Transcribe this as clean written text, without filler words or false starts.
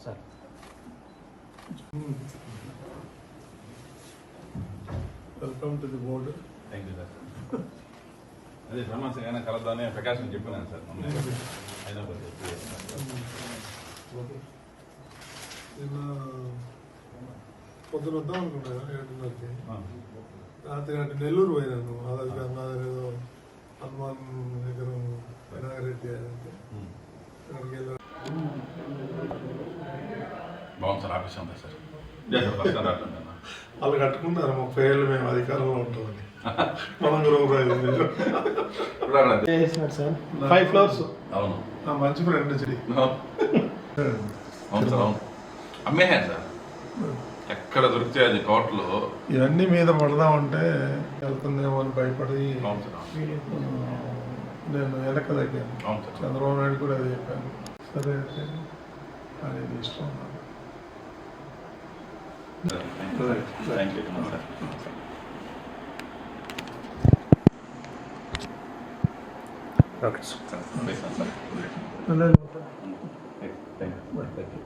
Sir welcome to the board. Thank you sir. అదే బ్రహ్మాంసం అయినా కలదానే ప్రకాశం చెప్పినాను సార్. అయినా నిన్న పొద్దున వద్దాం అనుకున్నాను 7:30కి. రాత్రి అంటే నెల్లూరు పోయినాను. ఆధార్ గంగాధర్ ఏదో హనుమాన్ దగ్గర వినాయకరెడ్డి అంటే అక్కడికి వెళ్ళాను. బాగుంది సార్. ఆఫీస్ ఉంది సార్. వాళ్ళు కట్టుకుంటారు 30 ఏళ్ళు మేము అధికారంలో ఉంటామని. మనం సార్ 5 floors. అవును. నా మంచి ఫ్రెండ్ చెడి అవును సార్. అవును అమ్మేహాను సార్. ఎక్కడ దొరికితే అది కోర్టులో ఇవన్నీ మీద పడదామంటే వెళ్తుందేమో అని భయపడి అవును సార్. నేను వెనక తగ్గాను. అవును సార్. చంద్రబాబు నాయుడు కూడా అది చెప్పాను. సరే అయితే అనేది ఇష్టం. Thank you sir. Okay sir. Sir లేదు. Thank you.